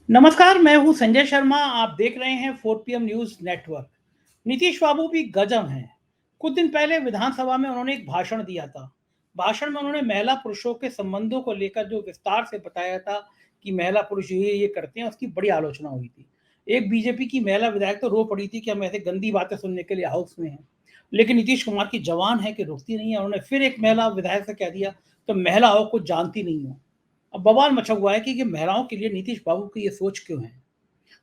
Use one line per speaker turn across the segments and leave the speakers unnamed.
नमस्कार, मैं हूं संजय शर्मा। आप देख रहे हैं 4 पीएम न्यूज नेटवर्क। नीतीश बाबू भी गजब हैं। कुछ दिन पहले विधानसभा में उन्होंने एक भाषण दिया था। भाषण में उन्होंने महिला पुरुषों के संबंधों को लेकर जो विस्तार से बताया था कि महिला पुरुष ये करते हैं, उसकी बड़ी आलोचना हुई थी। एक बीजेपी की महिला विधायक तो रो पड़ी थी कि हम ऐसे गंदी बातें सुनने के लिए हाउस में हैं। लेकिन नीतीश कुमार की जवान है कि रुकती नहीं है। उन्होंने फिर एक महिला विधायक से कह दिया, तो महिलाओं को जानती नहीं हो। अब बवाल मचा हुआ है कि ये महिलाओं के लिए नीतीश बाबू की ये सोच क्यों है।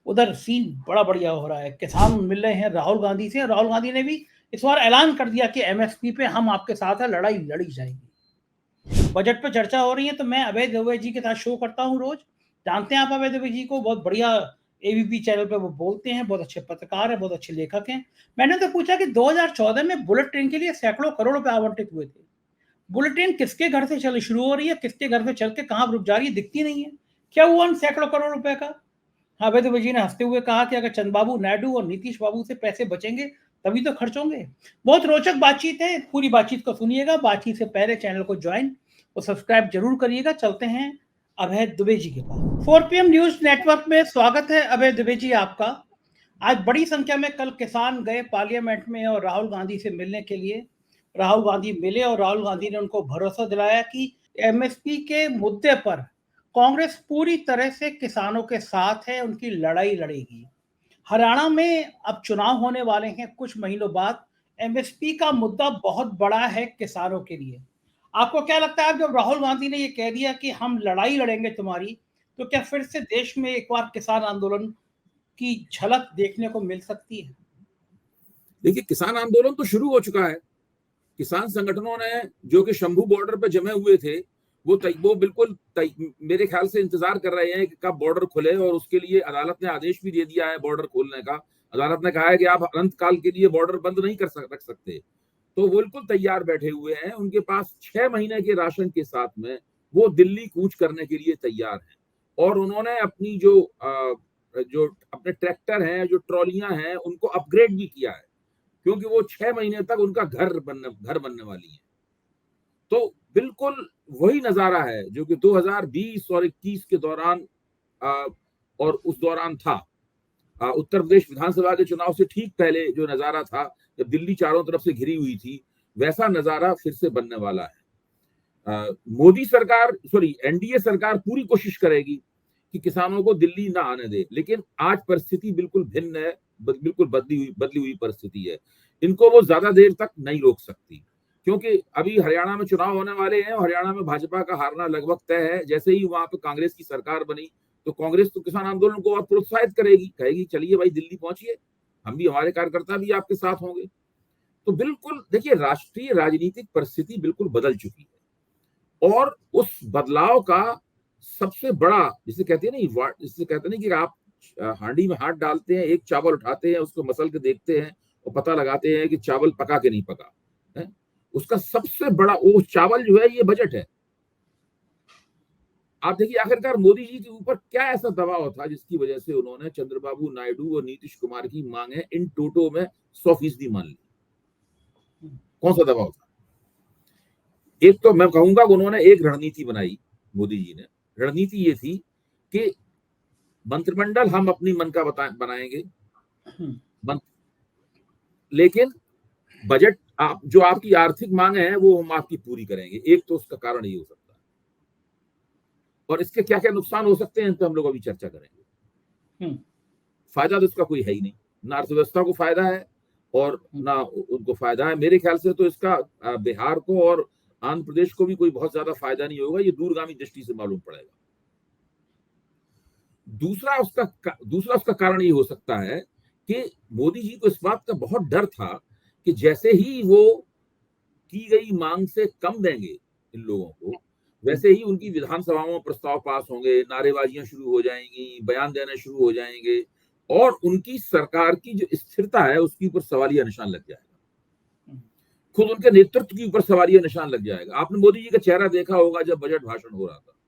उधर सीन बड़ा बढ़िया हो रहा है। किसान मिल रहे हैं राहुल गांधी से। राहुल गांधी ने भी इस बार ऐलान कर दिया कि एमएसपी पे हम आपके साथ है, लड़ाई लड़ी जाएगी। बजट पे चर्चा हो रही है तो मैं अभय दुबे जी के साथ शो करता हूँ रोज। जानते हैं आप अभय दुबे जी को, बहुत बढ़िया एबीपी चैनल पे वो बोलते हैं, बहुत अच्छे पत्रकार है, बहुत अच्छे लेखक हैं। मैंने तो पूछा कि 2014 में बुलेट ट्रेन के लिए सैकड़ों करोड़ रुपए आवंटित हुए थे। बुलेट ट्रेन किसके घर से चल शुरू हो रही है, किसके घर से चल के कहाँ रुक जा रही है, दिखती नहीं है। क्या हुआ उन सैकड़ों करोड़ रुपए का। अभय दुबे ने हंसते हुए कहा कि अगर चंद्रबाबू नायडू और नीतीश बाबू से पैसे बचेंगे तभी तो खर्च होंगे। बहुत रोचक बातचीत है, पूरी बातचीत को सुनिएगा। बातचीत से पहले चैनल को ज्वाइन और सब्सक्राइब जरूर करिएगा। चलते हैं अभय दुबे जी के पास। 4 पीएम न्यूज नेटवर्क में स्वागत है अभय दुबे जी आपका। आज बड़ी संख्या में कल किसान गए पार्लियामेंट में और राहुल गांधी से मिलने के लिए। राहुल गांधी मिले और राहुल गांधी ने उनको भरोसा दिलाया कि एमएसपी के मुद्दे पर कांग्रेस पूरी तरह से किसानों के साथ है, उनकी लड़ाई लड़ेगी। हरियाणा में अब चुनाव होने वाले हैं कुछ महीनों बाद। एमएसपी का मुद्दा बहुत बड़ा है किसानों के लिए। आपको क्या लगता है, जब राहुल गांधी ने ये कह दिया कि हम लड़ाई लड़ेंगे तुम्हारी, तो क्या फिर से देश में एक बार किसान आंदोलन की झलक देखने को मिल सकती है?
देखिए, किसान आंदोलन तो शुरू हो चुका है। किसान संगठनों ने जो कि शंभू बॉर्डर पर जमे हुए थे, वो बिल्कुल मेरे ख्याल से इंतजार कर रहे हैं कि कब बॉर्डर खुले, और उसके लिए अदालत ने आदेश भी दे दिया है बॉर्डर खोलने का। अदालत ने कहा है कि आप अनंत काल के लिए बॉर्डर बंद नहीं रख सकते। तो वो बिल्कुल तैयार बैठे हुए हैं। उनके पास 6 महीने के राशन के साथ में वो दिल्ली कूच करने के लिए तैयार हैं। और उन्होंने अपनी जो अपने ट्रैक्टर हैं, जो ट्रॉलियां हैं, उनको अपग्रेड भी किया है, क्योंकि वो 6 महीने तक उनका घर बनने वाली है। तो बिल्कुल वही नजारा है जो कि 2020 और 21 के दौरान आ, और उस दौरान था। उत्तर प्रदेश विधानसभा के चुनाव से ठीक पहले जो नजारा था, जब दिल्ली चारों तरफ से घिरी हुई थी, वैसा नजारा फिर से बनने वाला है। मोदी सरकार, सॉरी, एनडीए सरकार पूरी कोशिश करेगी कि किसानों को दिल्ली ना आने दे, लेकिन आज परिस्थिति बिल्कुल भिन्न है। बिल्कुल बदली हुई परिस्थिति है। इनको वो ज्यादा देर तक नहीं रोक सकती, क्योंकि अभी हरियाणा में चुनाव होने वाले हैं और हरियाणा में भाजपा का हारना लगभग तय है। जैसे ही वहां पर कांग्रेस की सरकार बनी, तो कांग्रेस तो किसान आंदोलन को और प्रोत्साहित करेगी, कहेगी चलिए भाई दिल्ली पहुंचिए, हम भी, हमारे कार्यकर्ता भी आपके साथ होंगे। तो बिल्कुल देखिए, राष्ट्रीय राजनीतिक परिस्थिति बिल्कुल बदल चुकी है। और उस बदलाव का सबसे बड़ा, जिसे कहते हैं ना, जिसे कहते हैं ना कि आप हांडी में हाथ डालते हैं, एक चावल उठाते हैं, उसको मसल के देखते हैं और पता लगाते हैं कि चावल पका के नहीं पका है। उसका सबसे बड़ा वो चावल जो है, ये बजट है। आप देखिए, आखिरकार मोदी जी के ऊपर क्या ऐसा दबाव था जिसकी वजह से उन्होंने चंद्रबाबू नायडू और नीतीश कुमार की मांगे इन टोटो में 100% मान ली। कौन सा दबाव था? एक तो मैं कहूंगा कि उन्होंने एक रणनीति बनाई, मोदी जी ने। रणनीति ये थी कि मंत्रिमंडल हम अपनी मन का बनाएंगे, लेकिन बजट जो आपकी आर्थिक मांगे हैं वो हम आपकी पूरी करेंगे। एक तो उसका कारण ये हो सकता है, और इसके क्या क्या नुकसान हो सकते हैं तो हम लोग अभी चर्चा करेंगे। फायदा तो इसका कोई है ही नहीं, ना अर्थव्यवस्था को फायदा है और ना उनको फायदा है। मेरे ख्याल से तो इसका बिहार को और आंध्र प्रदेश को भी कोई बहुत ज्यादा फायदा नहीं होगा, ये दूरगामी दृष्टि से मालूम पड़ेगा। दूसरा उसका कारण ये हो सकता है कि मोदी जी को इस बात का बहुत डर था कि जैसे ही वो की गई मांग से कम देंगे इन लोगों को, वैसे ही उनकी विधानसभाओं में प्रस्ताव पास होंगे, नारेबाजियां शुरू हो जाएंगी, बयान देने शुरू हो जाएंगे, और उनकी सरकार की जो स्थिरता है उसके ऊपर सवालिया निशान लग जाएगा। खुद उनके नेतृत्व के ऊपर सवालिया निशान लग जाएगा। आपने मोदी जी का चेहरा देखा होगा जब बजट भाषण हो रहा था।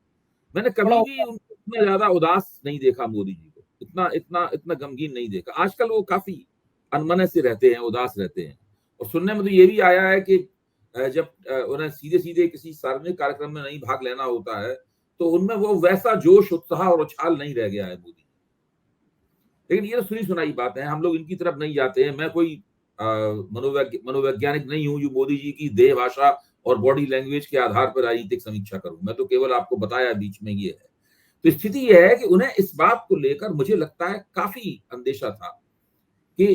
मैंने कभी भी उनको इतना ज्यादा उदास नहीं देखा, मोदी जी को इतना इतना इतना गमगीन नहीं देखा। आजकल वो काफी अनमने से रहते हैं, उदास रहते हैं। और सुनने में तो ये भी आया है कि जब उन्हें सीधे सीधे किसी सार्वजनिक कार्यक्रम में नहीं भाग लेना होता है, तो उनमें वो वैसा जोश, उत्साह और उछाल नहीं रह गया है मोदी। लेकिन ये तो सुनी सुनाई बात है, हम लोग इनकी तरफ नहीं जाते हैं। मैं कोई मनोवैज्ञानिक नहीं हूं जो मोदी जी की देह भाषा और बॉडी लैंग्वेज के आधार पर राजनीतिक समीक्षा करूं। मैं तो केवल आपको बताया बीच में ये है। तो स्थिति यह है कि उन्हें इस बात को लेकर मुझे लगता है काफी अंदेशा था कि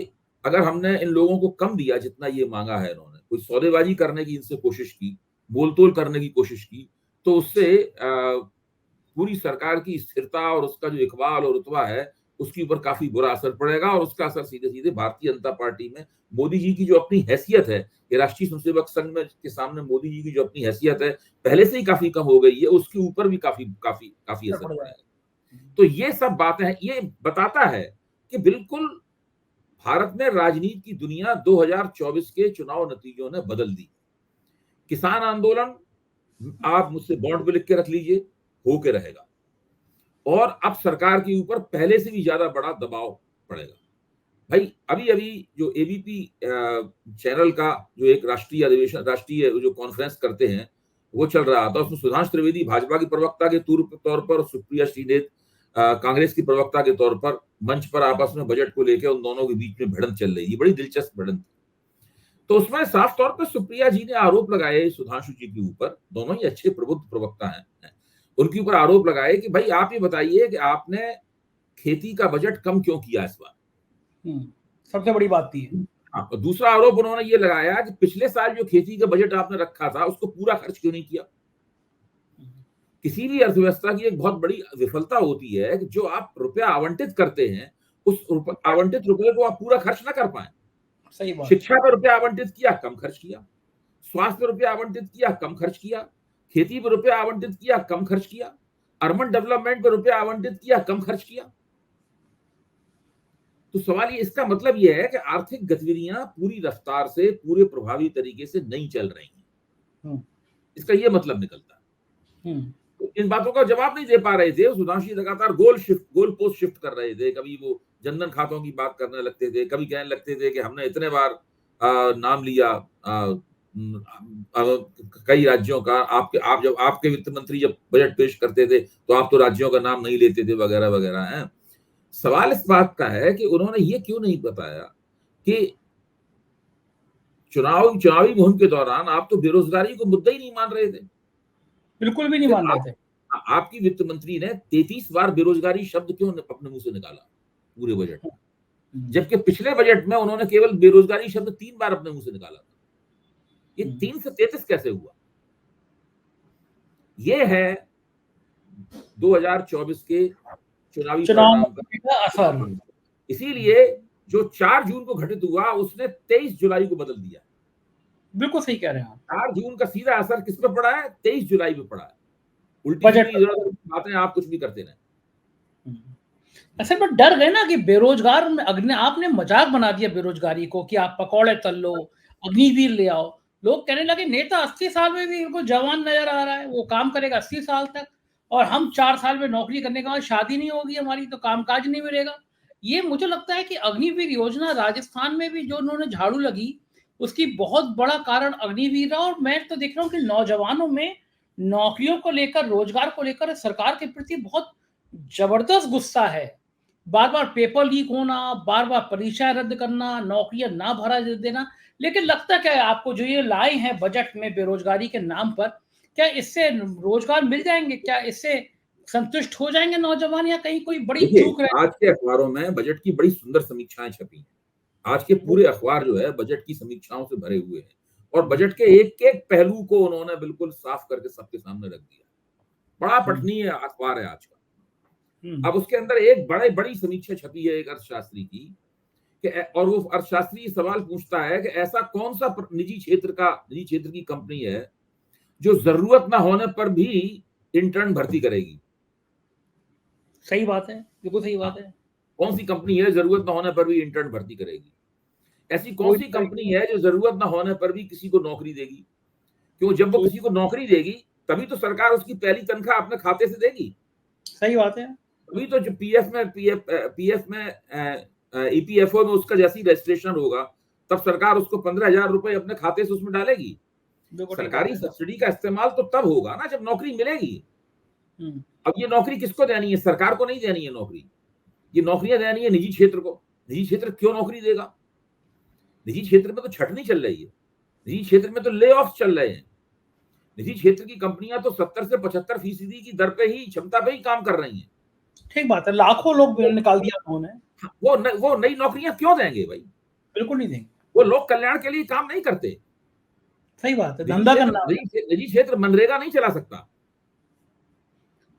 अगर हमने इन लोगों को कम दिया जितना ये मांगा है, इन्होंने कोई सौदेबाजी करने की इनसे कोशिश की, बोलतोल करने की कोशिश की, तो उससे पूरी सरकार की स्थिरता और उसका जो इकबाल और रुतबा है उसके ऊपर काफी बुरा असर पड़ेगा। और उसका असर सीधे सीधे भारतीय जनता पार्टी में मोदी जी की जो अपनी हैसियत है, ये राष्ट्रीय स्वयंसेवक संघ में के सामने मोदी जी की जो अपनी हैसियत है पहले से ही काफी कम हो गई है, उसके ऊपर भी काफी काफी काफी असर पड़ेगा। तो ये सब बातें हैं, ये बताता है कि बिल्कुल भारत में राजनीति की दुनिया 2024 के चुनाव नतीजों ने बदल दी। किसान आंदोलन आप मुझसे बॉन्ड पे लिख के रख लीजिए, होके रहेगा। और अब सरकार के ऊपर पहले से भी ज्यादा बड़ा दबाव पड़ेगा। भाई अभी अभी जो एबीपी चैनल का जो एक राष्ट्रीय अधिवेशन, राष्ट्रीय जो कॉन्फ्रेंस करते हैं वो चल रहा था, उसमें सुधांशु त्रिवेदी भाजपा की प्रवक्ता के तौर पर और सुप्रिया श्रीनेत कांग्रेस की प्रवक्ता के तौर पर मंच पर आपस में बजट को लेकर उन दोनों के बीच में भिड़ंत चल रही है, बड़ी दिलचस्प भिड़ंत। तो उसमें साफ तौर पर सुप्रिया जी ने आरोप लगाए सुधांशु जी के ऊपर, दोनों ही अच्छे प्रबुद्ध प्रवक्ता हैं, उनके ऊपर आरोप लगाए कि भाई आप ये बताइए कि आपने खेती का बजट कम क्यों किया इस बार।
सबसे बड़ी बात थी।
हाँ, दूसरा आरोप उन्होंने ये लगाया कि पिछले साल जो खेती का बजट आपने रखा था उसको पूरा खर्च क्यों नहीं किया। किसी भी अर्थव्यवस्था की एक बहुत बड़ी विफलता होती है कि जो आप रुपया आवंटित करते हैं उस आवंटित रुपये को आप पूरा खर्च ना कर पाए।
सही बात।
शिक्षा पर रुपया आवंटित किया, कम खर्च किया। स्वास्थ्य पर रुपया आवंटित किया, कम खर्च किया। खेती पर रुपया आवंटित किया, कम खर्च किया। अर्बन डेवलपमेंट पर रुपया आवंटित किया, कम खर्च किया। तो सवाल ये, इसका मतलब ये है कि आर्थिक गतिविधियां पूरी रफ्तार से, पूरे प्रभावी तरीके से नहीं चल रही हैं। इसका ये मतलब निकलता है। तो इन बातों का जवाब नहीं दे पा रहे थे। सुधांशु लगातार गोल पोस्ट शिफ्ट कर रहे थे। कभी वो जनधन खातों की बात करने लगते थे, कभी कहने लगते थे कि हमने इतने बार नाम लिया कई राज्यों का। जब आपके वित्त मंत्री जब बजट पेश करते थे तो आप तो राज्यों का नाम नहीं लेते थे, वगैरह वगैरह है। सवाल इस बात का है कि उन्होंने ये क्यों नहीं बताया कि चुनावी मुहिम के दौरान आप तो बेरोजगारी को मुद्दा ही नहीं मान रहे थे,
बिल्कुल भी नहीं मान रहे थे।
आपकी वित्त मंत्री ने 33 बार बेरोजगारी शब्द क्यों अपने मुंह से निकाला पूरे बजट में, जबकि पिछले बजट में उन्होंने केवल बेरोजगारी शब्द 3 बार अपने मुंह से निकाला था। ये 3 से 33 कैसे हुआ? ये है 2024 के चुनावी परिणाम का असर। इसीलिए जो 4 जून को घटित हुआ उसने 23 जुलाई को बदल दिया।
बिल्कुल सही कह रहे हैं आप।
4 जून का सीधा असर किस पर पड़ा है? 23 जुलाई पे पड़ा है। उल्टी बातें आप कुछ भी करते रहे।
असल में डर गए ना कि बेरोजगार आपने मजाक बना दिया बेरोजगारी को कि आप पकौड़े तल लो, अग्निवीर ले आओ। लोग कहने लगे नेता 80 साल में भी इनको जवान नजर आ रहा है, वो काम करेगा 80 साल तक, और हम 4 साल में नौकरी करने के बाद शादी नहीं होगी हमारी तो कामकाज नहीं मिलेगा। ये मुझे लगता है कि अग्निवीर योजना राजस्थान में भी जो उन्होंने झाड़ू लगी उसकी बहुत बड़ा कारण अग्निवीर रहा। और मैं तो देख रहा हूँ कि नौजवानों में नौकरियों को लेकर, रोजगार को लेकर सरकार के प्रति बहुत जबरदस्त गुस्सा है। बार बार पेपर लीक होना, बार बार परीक्षा रद्द करना, नौकरियां ना भरा देना। लेकिन लगता क्या है आपको, जो ये लाए हैं बजट में बेरोजगारी के नाम पर, क्या इससे रोजगार मिल जाएंगे? क्या इससे संतुष्ट हो जाएंगे नौजवान, या कहीं कोई बड़ी चूक रहे?
आज के अखबारों में बजट की बड़ी सुंदर समीक्षाएं छपी हैं। आज के पूरे अखबार जो है बजट की समीक्षाओं से भरे हुए हैं और बजट के एक एक पहलू को उन्होंने बिल्कुल साफ करके सबके सामने रख दिया। बड़ा पठनीय अखबार है आज का। अब उसके अंदर एक बड़ी समीक्षा छपी है एक अर्थशास्त्री की कि, और वो अर्थशास्त्री सवाल पूछता है कि ऐसा कौन सा निजी क्षेत्र की कंपनी है जो जरूरत ना होने पर भी इंटर्न भर्ती करेगी।
सही बात है, बिल्कुल सही बात है।
कौन सी कंपनी है जरूरत ना होने पर भी इंटर्न भर्ती करेगी? ऐसी कौन सी कंपनी है जो जरूरत ना होने पर भी किसी को नौकरी देगी? क्यों, जब वो किसी को नौकरी देगी तभी तो सरकार उसकी पहली तनख्वाह अपने खाते से देगी।
सही बात है।
अभी तो जो पीएफ में ईपीएफओ में उसका जैसी रजिस्ट्रेशन होगा तब सरकार उसको 15,000 रुपए अपने खाते से उसमें डालेगी। सरकारी सब्सिडी का इस्तेमाल तो तब होगा ना जब नौकरी मिलेगी। अब ये नौकरी किसको देनी है? सरकार को नहीं देनी है नौकरी, ये नौकरियां देनी है निजी क्षेत्र को। निजी क्षेत्र क्यों नौकरी देगा? निजी क्षेत्र में तो छटनी चल रही है, निजी क्षेत्र में तो ले ऑफ चल रहे हैं। निजी क्षेत्र की कंपनियां तो 70 से 75% की दर पे ही, क्षमता पे ही काम कर रही हैं।
ठीक बात है, लाखों लोग निकाल दिया उन्होंने।
वो नई नौकरियां क्यों देंगे भाई?
बिल्कुल नहीं देंगे।
वो लोक कल्याण के लिए काम नहीं करते।
सही बात है, धंधा करना।
निजी क्षेत्र मनरेगा नहीं चला सकता।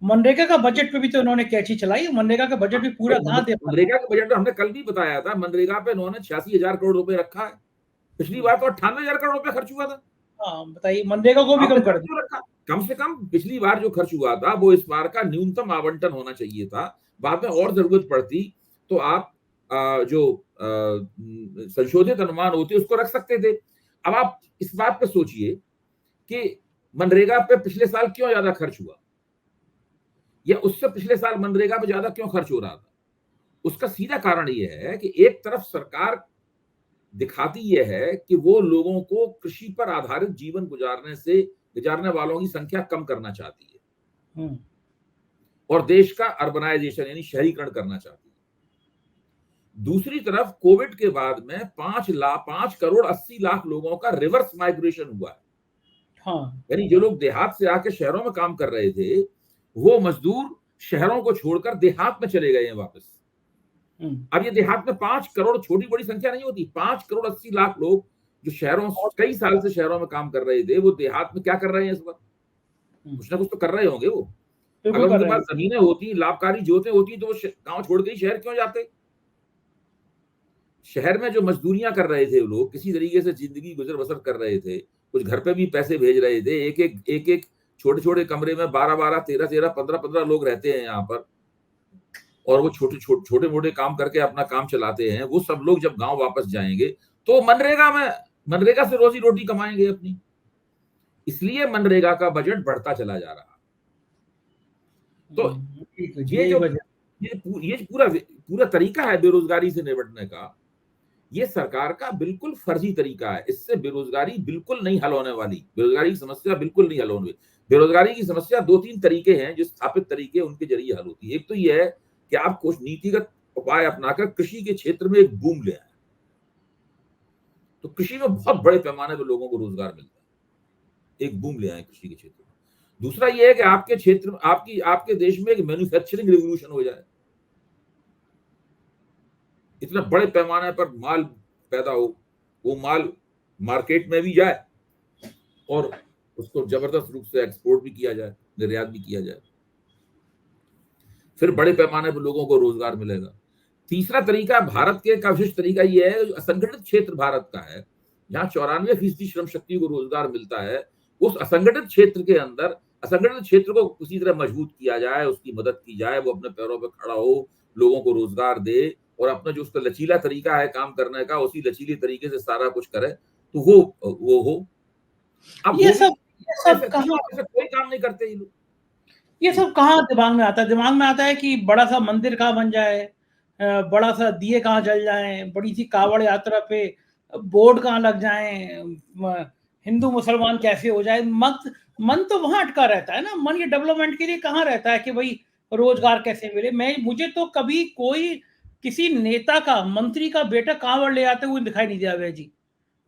मनरेगा का बजट पे भी तो इन्होंने कैची चलाई, मनरेगा का बजट भी पूरा कहां दे।
मनरेगा का बजट हमने कल भी बताया था, मनरेगा पे इन्होंने 86,000 करोड़ रुपए रखा है। पिछली बार तो 98,000 करोड़ रुपए खर्च हुआ था।
हाँ बताइए, मनरेगा को भी कम कर दिया।
कम से कम पिछली बार जो खर्च हुआ था वो इस बार का न्यूनतम आवंटन होना चाहिए था। बाद में और जरूरत पड़ती तो आप जो संशोधित अनुमान होते उसको रख सकते थे। अब आप इस बात पे सोचिए कि मनरेगा पे पिछले साल क्यों ज्यादा खर्च हुआ, या उससे पिछले साल मनरेगा पे ज्यादा क्यों खर्च हो रहा था? उसका सीधा कारण यह है कि एक तरफ सरकार दिखाती यह है कि वो लोगों को कृषि पर आधारित जीवन गुजारने वालों की संख्या कम करना चाहती है और देश का अर्बनाइजेशन यानी शहरीकरण करना चाहती है। दूसरी तरफ कोविड के बाद में 5 करोड़ 80 लाख लोगों का रिवर्स माइग्रेशन हुआ है।
हाँ।
यानी जो लोग देहात से आके शहरों में काम कर रहे थे, वो मजदूर शहरों को छोड़कर देहात में चले गए हैं वापस। अब ये देहात में 5 करोड़ छोटी बड़ी संख्या नहीं होती। 5 करोड़ 80 लाख लोग जो कई साल से शहरों में काम कर रहे थे, वो देहात में क्या कर रहे हैं इस वक्त? कुछ ना कुछ तो कर रहे होंगे वो। अगर उनके पास जमीनें होती, लाभकारी जोतें होती, तो वो गांव छोड़ के ही शहर क्यों जाते? शहर में जो मजदूरियां कर रहे थे लोग, किसी तरीके से जिंदगी गुजर बसर कर रहे थे, कुछ घर पे भी पैसे भेज रहे थे। एक छोटे छोटे कमरे में 12 13 15 लोग रहते हैं यहाँ पर, और वो छोटे मोटे काम करके अपना काम चलाते हैं। वो सब लोग जब गांव वापस जाएंगे तो मनरेगा से रोजी रोटी कमाएंगे अपनी। इसलिए मनरेगा का बजट बढ़ता चला जा रहा। तो ये पूरा तरीका है बेरोजगारी से निपटने का, ये सरकार का बिल्कुल फर्जी तरीका है। इससे बेरोजगारी बिल्कुल नहीं हल होने वाली। बेरोजगारी की समस्या बिल्कुल नहीं हल होने वाली। बेरोजगारी की समस्या 2-3 तरीके हैं जो स्थापित तरीके, उनके जरिए हल होती है। एक तो यह है कि आप कुछ नीतिगत उपाय अपनाकर कृषि के क्षेत्र में एक बूम ले आए, तो कृषि में बहुत बड़े पैमाने पर लोगों को रोजगार मिलता है। एक बूम ले आए कृषि के क्षेत्र में। दूसरा यह है कि आपके क्षेत्र में, आपके देश में एक मैन्युफैक्चरिंग रिवोल्यूशन हो जाए, इतना बड़े पैमाने पर माल पैदा हो, वो माल मार्केट में भी जाए और उसको जबरदस्त रूप से एक्सपोर्ट भी किया जाए, निर्यात भी किया जाए, फिर बड़े पैमाने पर लोगों को रोजगार मिलेगा। तीसरा तरीका, भारत के का विशिष्ट तरीका यह है, जो असंगठित क्षेत्र भारत का है, जहां 94% श्रम शक्ति को रोजगार मिलता है, उस असंगठित क्षेत्र के अंदर असंगठित क्षेत्र को किसी तरह मजबूत किया जाए, उसकी मदद की जाए, वो अपने पैरों पर खड़ा हो, लोगों को रोजगार दे, और अपना जो उसका लचीला तरीका है काम करने का, उसी लचीले तरीके से सारा कुछ करे, तो वो हो। अब
ये सब
कोई काम नहीं करते ये लोग।
ये सब कहाँ दिमाग में आता है? दिमाग में आता है कि बड़ा सा मंदिर कहाँ बन जाए, बड़ा सा दिए कहाँ जल जाए, बड़ी सी कावड़ यात्रा पे बोर्ड कहाँ लग जाए, हिंदू मुसलमान कैसे हो जाए। मन तो वहां अटका रहता है ना। मन ये डेवलपमेंट के लिए कहाँ रहता है कि भाई रोजगार कैसे मिले। मुझे तो कभी कोई किसी नेता का, मंत्री का बेटा कावड़ ले आते हुए दिखाई नहीं दिया भैया जी।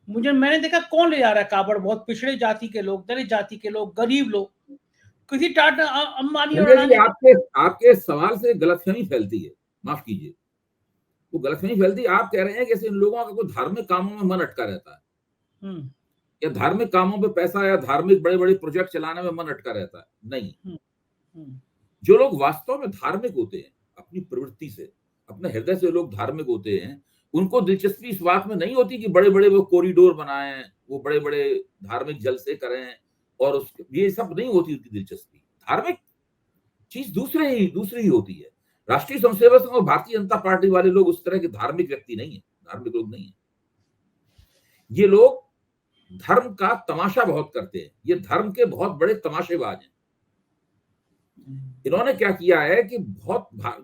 मैंने देखा कौन ले जा रहा है कावड़? बहुत पिछड़े जाति के लोग, दलित जाति के लोग, गरीब लोग। किसी टाटा अंबानी और अडानी।
आपके सवाल से गलतफहमी फैलती है, माफ कीजिए, वो गलतफहमी फैलती है। आप कह रहे हैं कि इन लोगों का कोई धार्मिक कामों में मन अटका रहता है, या धार्मिक कामों पे पैसा या धार्मिक बड़े बड़े प्रोजेक्ट चलाने में मन अटका रहता है। नहीं, जो लोग वास्तव में धार्मिक होते हैं, अपनी प्रवृत्ति से, अपने हृदय से लोग धार्मिक होते हैं, उनको दिलचस्पी इस बात में नहीं होती कि बड़े बड़े वो कॉरिडोर बनाएं, वो बड़े बड़े धार्मिक जलसे करें, और ये सब नहीं होती उनकी दिलचस्पी। धार्मिक चीज दूसरी ही होती है। राष्ट्रीय स्वयंसेवक संघ और भारतीय जनता पार्टी वाले लोग उस तरह के धार्मिक व्यक्ति नहीं है, धार्मिक लोग नहीं है। ये लोग धर्म का तमाशा बहुत करते हैं, ये धर्म के बहुत बड़े तमाशेबाज हैं। इन्होंने क्या किया है कि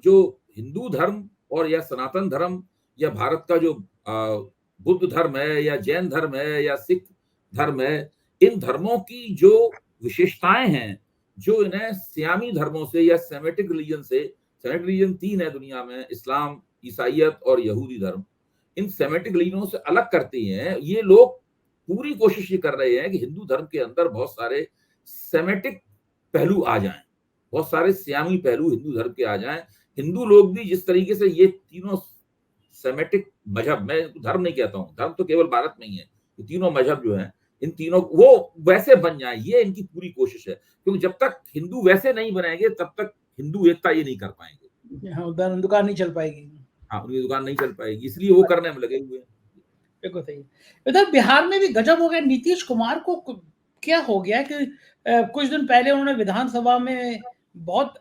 जो हिंदू धर्म और या सनातन धर्म या भारत का जो बुद्ध धर्म है या जैन धर्म है या सिख धर्म है, इन धर्मों की जो विशेषताएं हैं, जो इन्हें सियामी धर्मों से या सेमेटिक रिलीजन से सेमेटिक रिलीजन 3 है दुनिया में, इस्लाम, ईसाइयत और यहूदी धर्म। इन सेमेटिक रिलीजनों से अलग करते हैं ये लोग। पूरी कोशिश ये कर रहे हैं कि हिंदू धर्म के अंदर बहुत सारे सेमेटिक पहलू आ जाएं, बहुत सारे सियामी पहलू हिंदू धर्म के आ जाएं। हिंदू लोग भी जिस तरीके से ये तीनों सेमेटिक मजहब, मैं धर्म नहीं कहता हूँ, धर्म तो केवल भारत में ही है, ये तीनों मजहब जो है इन तीनों वो वैसे बन जाए, ये इनकी पूरी कोशिश है। क्योंकि जब तक हिंदू वैसे नहीं बनेंगे तब तक हिंदू एकता ये नहीं कर पाएंगे,
दुकान नहीं चल पाएगी।
हाँ, उनकी दुकान नहीं चल पाएगी, इसलिए वो करने में लगे हुए हैं।
बिल्कुल सही। इधर बिहार में भी गजब हो गया, नीतीश कुमार को क्या हो गया कि कुछ दिन पहले उन्होंने विधानसभा में बहुत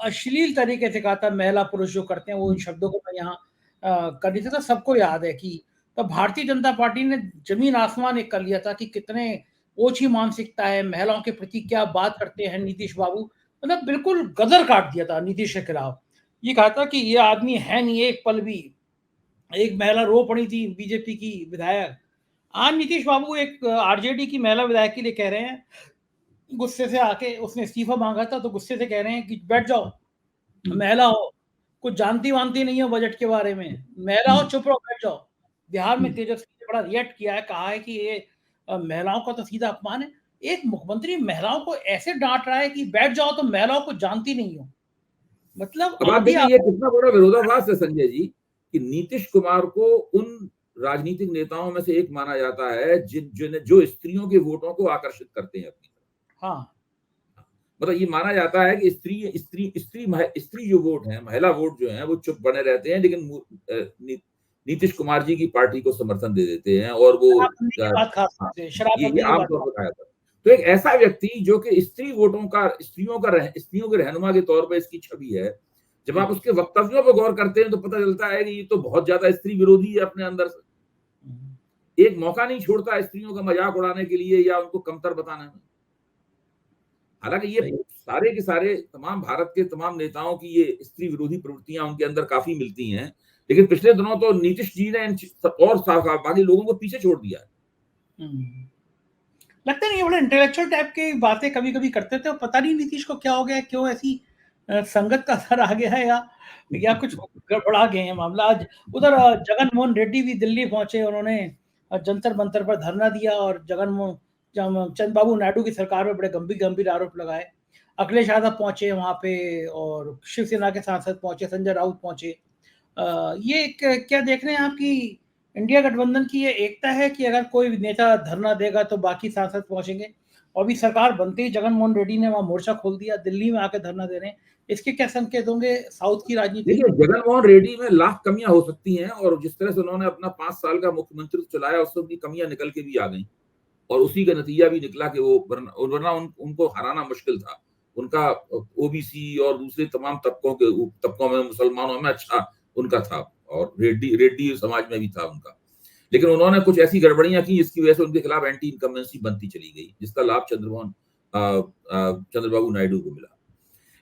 अश्लील तरीके से कहा था, महिला पुरुष जो करते हैं वो, इन शब्दों को मैं यहाँ कर नहीं सकता, सबको याद है कि तो भारतीय जनता पार्टी ने जमीन आसमान एक कर लिया था कि कितने ओछी मानसिकता है, महिलाओं के प्रति क्या बात करते हैं नीतीश बाबू, मतलब बिल्कुल गदर काट दिया था नीतीश के खिलाफ। ये कहा था कि ये आदमी है नहीं एक पल भी, एक महिला रो पड़ी थी बीजेपी की विधायक। आज नीतीश बाबू एक आरजेडी की महिला विधायक के लिए कह रहे हैं, गुस्से से आके उसने इस्तीफा मांगा था तो गुस्से से कह रहे हैं कि बैठ जाओ, महिला हो, कुछ जानती वानती नहीं हो बजट के बारे में, महिला हो, चुप रहो, बैठ जाओ। बिहार में तेजस्वी ने बड़ा रिएक्ट किया है, कहा है कि ये महिलाओं का तो सीधा अपमान है। एक मुख्यमंत्री महिलाओं को ऐसे डांट रहा है कि बैठ जाओ, तो महिलाओं को जानती नहीं हो, मतलब
अब आप देखिए ये कितना बड़ा विरोधाभास है संजय जी, कि नीतीश कुमार को उन राजनीतिक नेताओं में से एक माना जाता है जो स्त्रियों के वोटों को आकर्षित करते हैं अपनी तरफ।
हाँ,
मतलब ये माना जाता है कि स्त्री जो वोट है, महिला वोट जो है वो चुप बने रहते हैं, लेकिन नीतीश कुमार जी की पार्टी को समर्थन दे देते हैं, और वो ये आमतौर पर कहा जाता है। तो एक ऐसा व्यक्ति जो कि स्त्रियों के रहनुमा के तौर पर इसकी छवि है, जब आप उसके वक्तव्यों पर गौर करते हैं तो पता चलता है कि ये तो बहुत ज्यादा स्त्री विरोधी है अपने अंदर से। एक मौका नहीं छोड़ता स्त्रियों का मजाक उड़ाने के लिए या उनको कमतर बताने में। हालांकि ये सारे के सारे तमाम भारत के तमाम नेताओं की ये स्त्री विरोधी प्रवृत्तियां उनके अंदर काफी मिलती हैं, लेकिन पिछले दिनों तो नीतीश जी ने और बाकी लोगों को पीछे छोड़ दिया।
लगता नहीं, बड़े इंटेलेक्चुअल टाइप की बातें कभी कभी करते थे, पता नहीं नीतीश को क्या हो गया, क्यों ऐसी संगत का असर आ गया है, या कुछ गड़बड़ा गए हैं मामला। आज उधर जगन मोहन रेड्डी भी दिल्ली पहुंचे, उन्होंने जंतर मंतर पर धरना दिया और चंद्रबाबू नायडू की सरकार में बड़े गंभीर आरोप लगाए। अखिलेश यादव पहुंचे वहां पे, और शिवसेना के सांसद पहुंचे, संजय राउत पहुंचे। ये क्या देख रहे हैं आपकी इंडिया गठबंधन की ये एकता है कि अगर कोई नेता धरना देगा तो बाकी सांसद पहुंचेंगे, और भी सरकार बनते ही जगन मोहन रेड्डी ने वहां मोर्चा खोल दिया, दिल्ली में आकर धरना दे रहे हैं, इसके क्या संकेत होंगे साउथ की राजनीति?
देखिए, जगन मोहन रेड्डी में लाख कमियां हो सकती हैं, और जिस तरह से उन्होंने अपना 5 साल का मुख्यमंत्री चलाया उसमें भी कमियां निकल के भी आ गई, और उसी का नतीजा भी निकला कि वो वरना उनको हराना मुश्किल था। उनका ओबीसी और दूसरे तमाम तबकों में, मुसलमानों में अच्छा उनका था, और रेड्डी समाज में भी था उनका। लेकिन उन्होंने कुछ ऐसी गड़बड़ियां की जिसकी वजह से उनके खिलाफ एंटी इनकम्बेंसी बनती चली गई, जिसका लाभ चंद्रबाबू नायडू को मिला।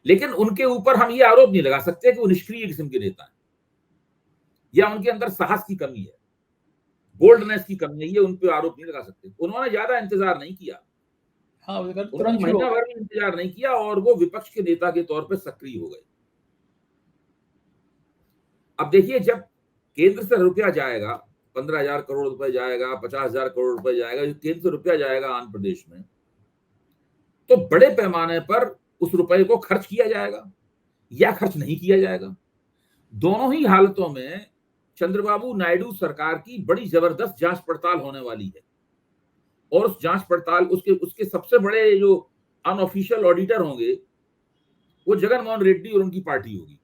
लेकिन उनके ऊपर हम ये आरोप नहीं लगा सकते कि वो निष्क्रिय किस्म के नेता हैं, या उनके अंदर साहस की कमी है, बोल्डनेस की कमी है, ये उन पर आरोप नहीं लगा सकते। उन्होंने ज्यादा इंतजार नहीं किया, उन्होंने महीना भर भी इंतजार नहीं किया, और वो विपक्ष के नेता के तौर पर सक्रिय हो गए। अब देखिए, जब केंद्र से रुपया जाएगा, 15,000 करोड़ रुपए जाएगा, 50,000 करोड़ रुपए जाएगा, केंद्र से रुपया जाएगा आंध्र प्रदेश में, तो बड़े पैमाने पर उस रुपए को खर्च किया जाएगा या खर्च नहीं किया जाएगा। दोनों ही हालतों में चंद्रबाबू नायडू सरकार की बड़ी जबरदस्त जांच पड़ताल होने वाली है, और उस जांच पड़ताल उसके सबसे बड़े जो अनऑफिशियल ऑडिटर होंगे वो जगन मोहन रेड्डी और उनकी पार्टी होगी।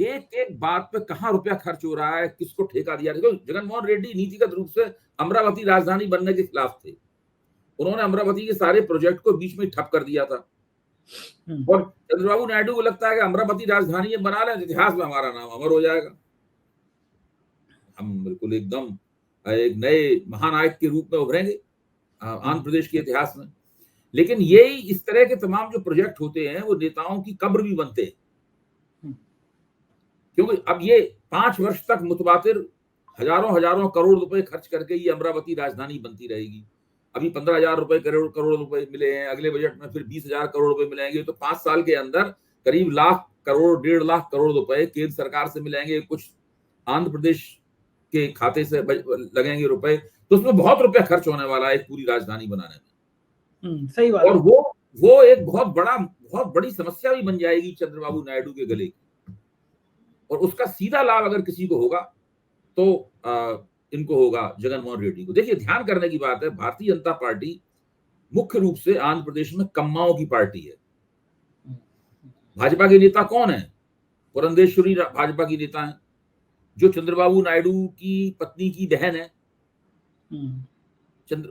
एक एक बात पे कहां रुपया खर्च हो रहा है, किसको ठेका दिया। तो जगन मोहन रेड्डी नीतिगत रूप से अमरावती राजधानी बनने के खिलाफ थे, उन्होंने अमरावती के सारे प्रोजेक्ट को बीच में ठप कर दिया था, और चंद्रबाबू नायडू को लगता है कि अमरावती राजधानी बना लें, इतिहास में हमारा नाम अमर हो जाएगा, हम बिल्कुल एकदम एक नए महानायक के रूप में उभरेंगे आंध्र प्रदेश के इतिहास में। लेकिन यही इस तरह के तमाम जो प्रोजेक्ट होते हैं वो नेताओं की कब्र भी बनते हैं, क्योंकि अब ये 5 वर्ष तक मुतवातिर हजारों करोड़ रुपए खर्च करके ये अमरावती राजधानी बनती रहेगी। अभी 15,000 करोड़ रुपए मिले हैं, अगले बजट में फिर 20,000 करोड़ रुपए मिलेंगे, तो 5 साल के अंदर करीब लाख करोड़ 1.5 लाख करोड़ रुपए केंद्र सरकार से मिलेंगे, कुछ आंध्र प्रदेश के खाते से लगेंगे रुपए, तो उसमें बहुत रुपया खर्च होने वाला है एक पूरी राजधानी बनाने में।
सही बात
और
है।
वो एक बहुत बड़ी समस्या भी बन जाएगी चंद्रबाबू नायडू के गले की, और उसका सीधा लाभ अगर किसी को होगा तो इनको होगा, जगनमोहन रेड्डी को। देखिए, ध्यान करने की बात है, भारतीय जनता पार्टी मुख्य रूप से आंध्र प्रदेश में कम्माओं की पार्टी है। भाजपा के नेता कौन है? पुरंदेश्वरी भाजपा की नेता है, जो चंद्रबाबू नायडू की पत्नी की बहन है,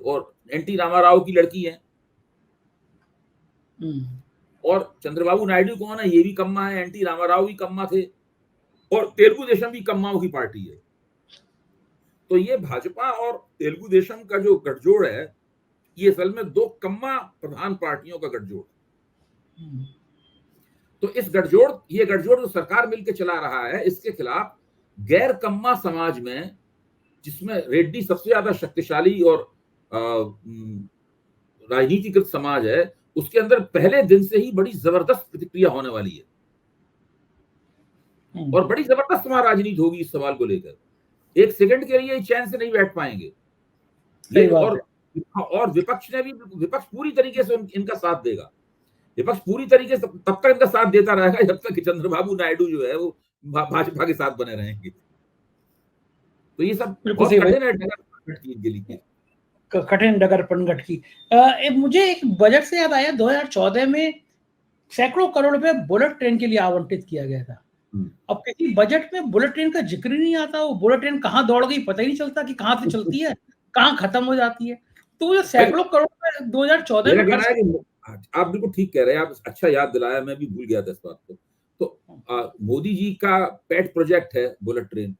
और एनटी रामाराव की लड़की है। और चंद्रबाबू नायडू कौन है? ये भी कम्मा है, एनटी रामाराव भी कम्मा थे, और तेलुगु देशम भी कम्माओं की पार्टी है। तो ये भाजपा और तेलुगु देशम का जो गठजोड़ है, ये असल में दो कम्मा प्रधान पार्टियों का गठजोड़। तो ये गठजोड़ जो सरकार मिलकर चला रहा है, इसके खिलाफ गैर कम्मा समाज में, जिसमें रेड्डी सबसे ज्यादा शक्तिशाली और राजनीतिकृत समाज है, उसके अंदर पहले दिन से ही बड़ी जबरदस्त प्रतिक्रिया होने वाली है, और बड़ी जबरदस्त वहां राजनीति होगी इस सवाल को लेकर। एक सेकंड के लिए चैन से नहीं बैठ पाएंगे ये, और विपक्ष पूरी तरीके से इनका साथ देगा। विपक्ष पूरी तरीके से तब तक इनका साथ देता रहेगा जब तक कि चंद्रबाबू नायडू जो है वो भाजपा के साथ बने रहेंगे। तो ये सब बहुत कठिन है के लिए,
कठिन डगर पनघट की। मुझे एक बजट से याद आया, 2014 में सैकड़ों करोड़ रुपए बुलेट ट्रेन के लिए आवंटित किया गया था। अब किसी बजट में बुलेट ट्रेन का जिक्र ही नहीं आता। वो बुलेट ट्रेन कहाँ दौड़ गई पता ही नहीं चलता कि कहाँ से चलती है, कहाँ खत्म हो जाती है। तो ये सैकड़ों करोड़ रुपए 2014 में
आप बिल्कुल ठीक कह रहे हैं, आप अच्छा याद दिलाया, मैं भी भूल गया था इस बात को। तो मोदी जी का पेट प्रोजेक्ट है बुलेट ट्रेन।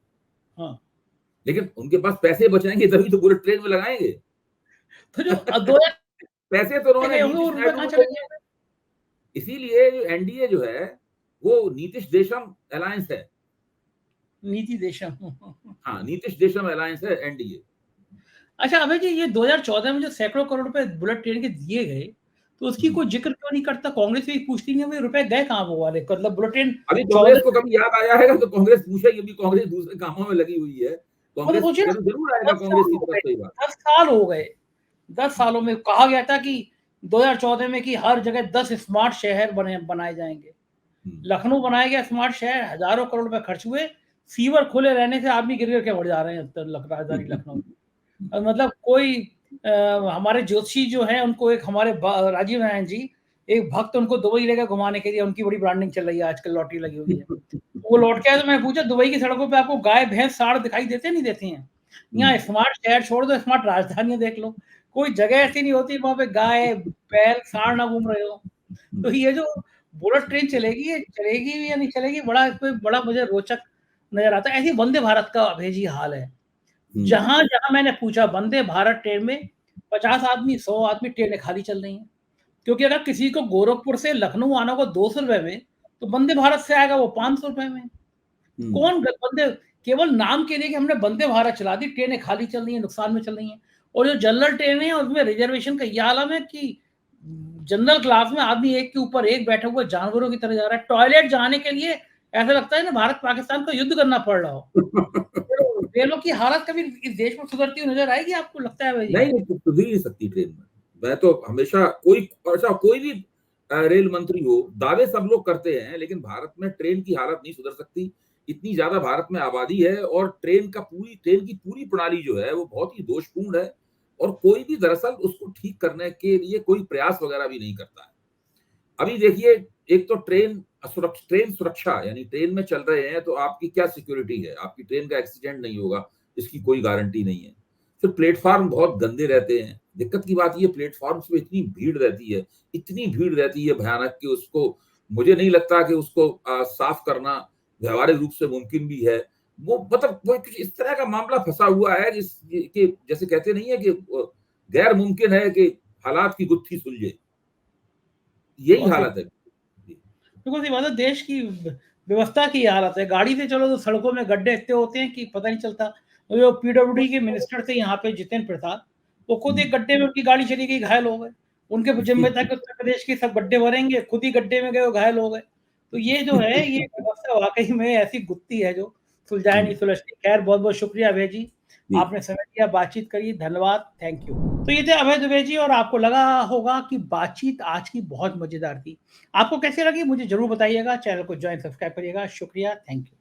हाँ, लेकिन उनके पास पैसे बचाएंगे तभी तो बुलेट ट्रेन में लगाएंगे।
तो जो
पैसे तो उन्होंने, इसीलिए जो एनडीए जो है वो नीतीश देशम अलायंस है। हाँ, नीतीश देशम अलायंस है एनडीए।
अच्छा अभय जी, ये 2014 में जो सैकड़ों करोड़ रुपए बुलेट ट्रेन के दिए गए, तो उसकी कोई जिक्र क्यों नहीं करता? कांग्रेस भी पूछती नहीं है रुपए गए कहाँ वो वाले, मतलब बुलेट ट्रेन।
अभी कांग्रेस को कभी याद आया है तो कांग्रेस पूछेगी भी, कांग्रेस दूसरे कामों में लगी हुई है। कांग्रेस जरूर आएगा कांग्रेस की तरफ से।
10 साल हो गए, 10 सालों में कहा गया था कि 2014 में कि हर जगह 10 स्मार्ट शहर बनाए जाएंगे। लखनऊ बनाया गया स्मार्ट शहर, हजारों करोड़ रुपए खर्च हुए, सीवर खुले रहने से आदमी गिर के बढ़ जा रहे हैं राजधानी लखनऊ। मतलब कोई हमारे ज्योतिषी जो है, उनको एक हमारे राजीव नारायण जी, एक भक्त उनको दुबई लेकर घुमाने के लिए, उनकी बड़ी ब्रांडिंग चल रही है आजकल, लॉटरी लगी हुई है। वो लौट के आए तो मैं पूछा, दुबई की सड़कों पे आपको गाय भैंस साढ़ दिखाई देते नहीं देते हैं? यहाँ स्मार्ट शहर छोड़ दो, स्मार्ट राजधानियां देख लो, कोई जगह ऐसी नहीं होती वहां पे गाय बैल साढ़ ना घूम रहे हो। तो ये जो बुलेट ट्रेन चलेगी, ये चलेगी भी या नहीं चलेगी, बड़ा मुझे रोचक नजर आता है। ऐसी वंदे भारत का अभेजी हाल है। जहां जहां मैंने पूछा, वंदे भारत ट्रेन में 50 आदमी 100 आदमी ट्रेनें खाली चल रही हैं, क्योंकि अगर किसी को गोरखपुर से लखनऊ आना को 200 रुपए में, तो वंदे भारत से आएगा वो 500 रुपए में। कौन वंदे, केवल नाम के लिए कि हमने वंदे भारत चला दी, ट्रेनें खाली चल रही है, नुकसान में चल रही है। और जो जनरल ट्रेन है उसमें रिजर्वेशन का यह आलम है कि जनरल क्लास में आदमी एक के ऊपर एक बैठा हुआ जानवरों की तरह जा रहा है। टॉयलेट जाने के लिए ऐसा लगता है ना भारत पाकिस्तान को युद्ध करना पड़ रहा हो। रेलों की हालत कभी इस देश में सुधरती हुई नजर आएगी आपको लगता है?
नहीं, सुधर नहीं सकती ट्रेन में। मैं तो हमेशा कोई भी रेल मंत्री हो, दावे सब लोग करते हैं, लेकिन भारत में ट्रेन की हालत नहीं सुधर सकती। इतनी ज्यादा भारत में आबादी है, और ट्रेन की पूरी प्रणाली जो है वो बहुत ही दोषपूर्ण है, और कोई भी दरअसल उसको ठीक करने के लिए कोई प्रयास वगैरह भी नहीं करता है। अभी देखिए, एक तो ट्रेन सुरक्षा, यानी ट्रेन में चल रहे हैं तो आपकी क्या सिक्योरिटी है? आपकी ट्रेन का एक्सीडेंट नहीं होगा, इसकी कोई गारंटी नहीं है। फिर प्लेटफॉर्म बहुत गंदे रहते हैं। दिक्कत की बात ये, प्लेटफॉर्म पे इतनी भीड़ रहती है भयानक, कि उसको, मुझे नहीं लगता कि उसको साफ करना व्यवहारिक रूप से मुमकिन भी है। वो मतलब वो कुछ इस तरह का मामला फंसा हुआ है कि जैसे कहते नहीं है कि गैर मुमकिन है कि हालात की गुत्थी सुलझे, यही हालत है।
बिल्कुल सी बात है, देश की व्यवस्था की हालत है। गाड़ी से चलो तो सड़कों में गड्ढे इतने होते हैं कि पता नहीं चलता। जो पीडब्ल्यूडी के मिनिस्टर थे यहाँ पे, जितेंद्र प्रसाद, वो खुद एक गड्ढे में उनकी गाड़ी चली गई, घायल हो गए। उनके जिम्मे था कि उत्तर प्रदेश के सब गड्ढे भरेंगे, खुद ही गड्ढे में गए, घायल हो गए। तो ये जो है ये व्यवस्था वाकई में ऐसी गुत्थी है जो सुलझाए नहीं सुलझती। खैर बहुत बहुत शुक्रिया अभय जी, आपने समय दिया, बातचीत करी, धन्यवाद, थैंक यू। तो ये थे अभय दुबे जी और आपको लगा होगा कि बातचीत आज की बहुत मजेदार थी। आपको कैसी लगी मुझे जरूर बताइएगा, चैनल को ज्वाइन सब्सक्राइब करिएगा। शुक्रिया, थैंक यू।